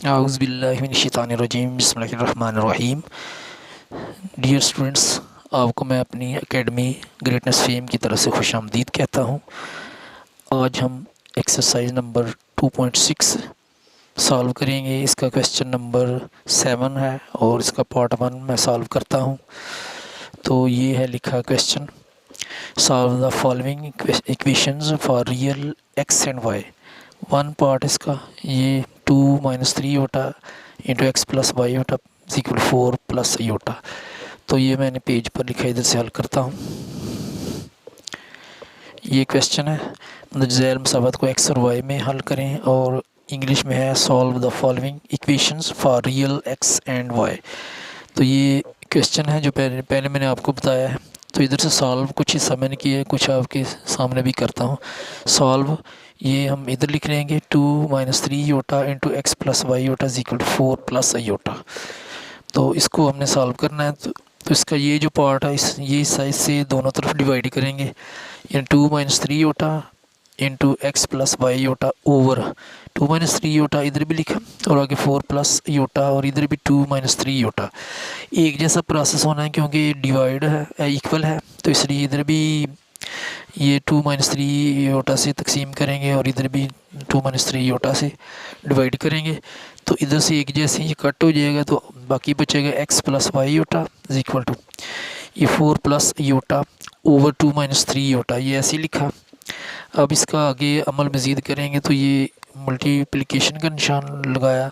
औज़ुबिल्लाहिमिनश्शैतानिर्रजीम बिस्मिल्लाहिर्रहमानिर्रहीम। Dear students, आपको मैं अपनी एकेडमी ग्रेटनेस फेम की तरफ से खुशामदीद कहता हूँ। आज हम एक्सरसाइज नंबर 2.6 सॉल्व करेंगे। इसका क्वेश्चन नंबर 7 है और इसका पार्ट 1 मैं सॉल्व करता हूँ। तो ये है लिखा question, solve the following equations for real x and y. One part इसका ये 2 - 3 होता इंटू एक्स प्लस वाई होता इक्वल 4 प्लस ई होता। तो ये मैंने पेज पर लिखा, इधर से हल करता हूँ। ये क्वेश्चन है, मतलब ज़ैल मुसावत को एक्स और वाई में हल करें, और इंग्लिश में है solve the following equations for real x and y. तो ये क्वेश्चन है जो पहले मैंने आपको बताया है। तो इधर से सॉल्व कुछ हिस्सा मैंने किया है, कुछ आपके सामने भी करता हूँ सॉल्व। ये हम इधर लिख लेंगे 2 - 3 iota into x plus y iota equal 4 plus i iota. तो इसको हमने सॉल्व करना है। तो इसका ये जो पार्ट है, ये साइज से दोनों तरफ डिवाइड करेंगे। यानी 2 - 3 iota into x plus y iota over 2 - 3 iota इधर भी लिखा, और आगे 4 प्लस योटा, और इधर भी 2 - 3 योटा। एक जैसा प्रोसेस होना है क्योंकि डिवाइड है, इक्वल है, तो इसलिए इधर भी ये 2 - 3 योटा से तकसीम करेंगे और इधर भी 2 - 3 योटा से डिवाइड करेंगे। तो इधर से एक जैसे ये कट हो जाएगा, तो बाकी बचेगा x plus y iota is equal to ये 4 प्लस योटा ओवर 2 - 3 योटा। ये ऐसे ही लिखा। अब इसका आगे अमल मज़ीद करेंगे, तो ये मल्टीप्लिकेशन का निशान लगाया,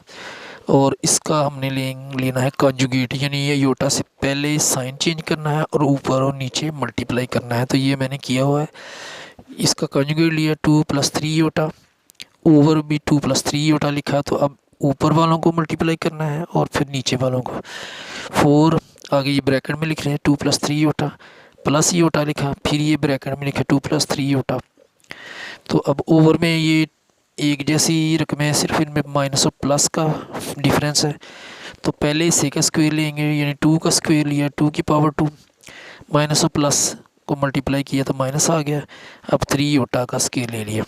और इसका हमने लेना है कॉन्जुगेट, यानी ये योटा से पहले साइन चेंज करना है और ऊपर और नीचे मल्टीप्लाई करना है। तो ये मैंने किया हुआ है। इसका कॉन्जुगेट लिया 2 + 3 योटा, ओवर भी 2 + 3 योटा लिखा। तो अब ऊपर वालों को मल्टीप्लाई करना है और फिर नीचे वालों को 4, आगे ये ब्रैकेट में लिख रहे हैं 2 + 3 योटा प्लस योटा लिखा, फिर ये ब्रैकेट में लिखा 2 + 3 योटा। तो अब ओवर में ये एक जैसी रकमें, सिर्फ इनमें माइनस और प्लस का डिफरेंस है। तो पहले हिस्से का स्क्वायर लेंगे, यानी 2 का स्क्वायर लिया 2 की पावर 2, माइनस और प्लस को मल्टीप्लाई किया तो माइनस आ गया। अब 3 योटा का स्क्वायर ले लिया।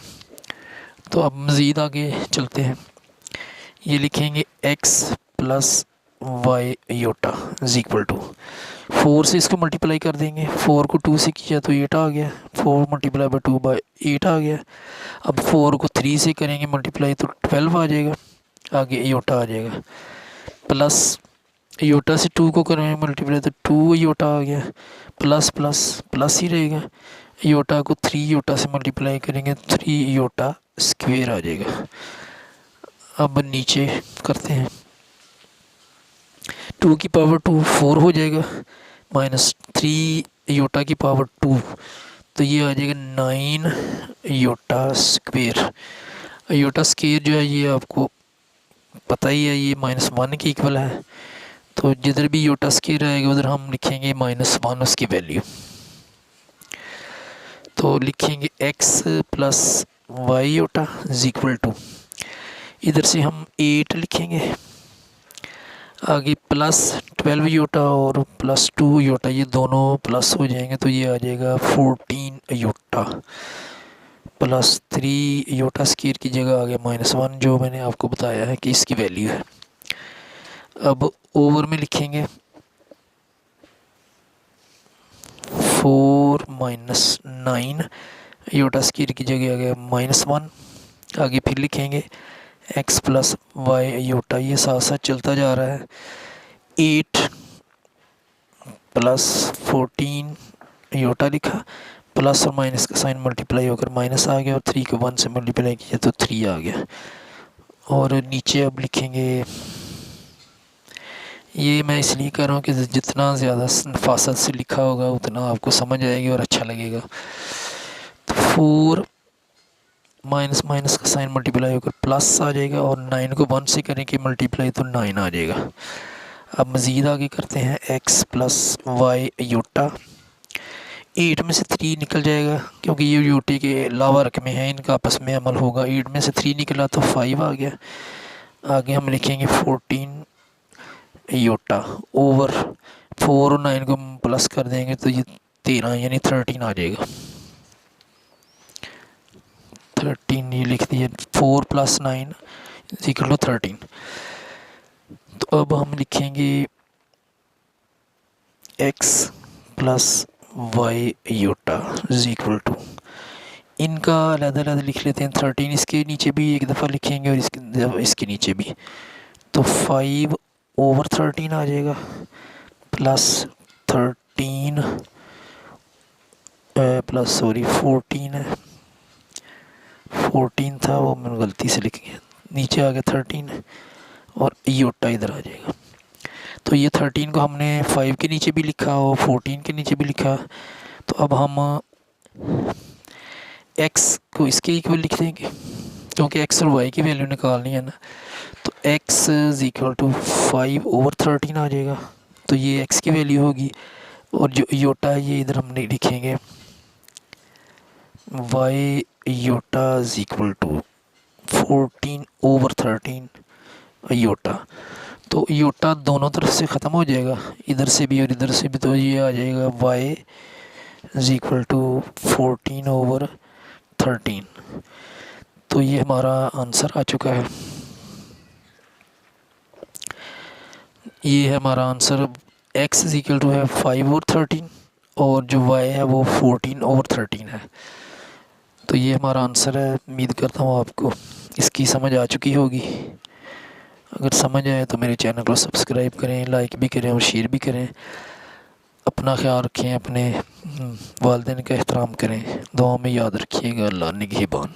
तो अब मज़ीद आगे चलते हैं। ये लिखेंगे x plus y iota is equal to 4 से इसको मल्टीप्लाई कर देंगे। 4 को 2 से किया तो 8 आ गया, 4 × 2/8 आ गया। अब 4 को 3 से करेंगे मल्टीप्लाई तो 12 आ जाएगा, आगे योटा आ जाएगा। प्लस योटा से 2 को करेंगे मल्टीप्लाई तो 2 योटा आ गया, प्लस प्लस प्लस ही रहेगा। योटा को 3 योटा से मल्टीप्लाई करेंगे 3 योटा स्क्वेयर आ जाएगा। अब नीचे करते हैं, 2 की पावर 2 4 हो जाएगा, माइनस 3 योटा की पावर 2, तो ये आ जाएगा 9 योटा स्क्वेयर। योटा स्क्वेयर जो है ये आपको पता ही है, ये -1 के इक्वल है। तो जिधर भी योटा स्क्वेयर आएगा उधर हम लिखेंगे -1 उसकी वैल्यू। तो लिखेंगे x plus y iota is equal to, इधर से हम 8 लिखेंगे, आगे प्लस 12 योटा और प्लस 2 योटा, ये दोनों प्लस हो जाएंगे तो ये आ जाएगा 14 योटा, प्लस 3 योटा स्क्वायर की जगह आ गया -1, जो मैंने आपको बताया है कि इसकी वैल्यू है। अब ओवर में लिखेंगे 4 - 9 योटा स्क्वायर की जगह आ गया -1, आगे फिर लिखेंगे एक्स प्लस वाई योटा, ये साथ साथ चलता जा रहा है। 8 प्लस 14 योटा लिखा, प्लस और माइनस का साइन मल्टीप्लाई होकर माइनस आ गया, और 3 को 1 से मल्टीप्लाई किया तो 3 आ गया। और नीचे अब लिखेंगे, ये मैं इसलिए कर रहा हूँ कि जितना ज़्यादा फासत से लिखा होगा उतना आपको समझ आएगी और अच्छा लगेगा। तो 4 माइनस माइनस का साइन मल्टीप्लाई होकर प्लस आ जाएगा, और 9 को 1 से करेंगे मल्टीप्लाई तो 9 आ जाएगा। अब मज़ीद आगे करते हैं, एक्स प्लस वाई योटा, 8 में से 3 निकल जाएगा क्योंकि ये योटे के अलावा रकमें हैं, इनका आपस में अमल होगा। 8 में से 3 निकला तो 5 आ गया। आगे हम लिखेंगे 14 योटा ओवर 4 और 9 को प्लस कर देंगे तो ये 13 यानी 13 आ जाएगा। 13 ये लिख दिया, 4 + 9 = 13। तो अब हम लिखेंगे x plus y iota is equal to, इनका अलग-अलग लिख लेते हैं। 13 इसके नीचे भी एक दफ़ा लिखेंगे और इसके नीचे भी, तो 5/13 आ जाएगा प्लस 13 प्लस सॉरी 14 है, 14 था वो मैंने गलती से लिख गया, नीचे आ गया 13 और योटा इधर आ जाएगा। तो ये 13 को हमने 5 के नीचे भी लिखा और 14 के नीचे भी लिखा, तो अब हम x को इसके इक्वल लिख देंगे क्योंकि x और y की वैल्यू निकालनी है ना। तो x इज इक्वल टू 5/13 आ जाएगा, तो ये x की वैल्यू होगी और जो योटा है ये इधर हमने लिखेंगे y iota is equal to 14/13 iota. तो योटा दोनों तरफ से ख़त्म हो जाएगा, इधर से भी और इधर से भी, तो ये आ जाएगा y इज इक्वल टू 14/13। तो ये हमारा आंसर आ चुका है, ये है हमारा answer. x is equal to है 5/13 और जो y है वो 14/13 है। तो ये हमारा आंसर है। उम्मीद करता हूँ आपको इसकी समझ आ चुकी होगी। अगर समझ आए तो मेरे चैनल को सब्सक्राइब करें, लाइक भी करें और शेयर भी करें। अपना ख्याल रखें, अपने वालिदैन का एहतराम करें, दुआ में याद रखिएगा। अल्लाह निगहबान।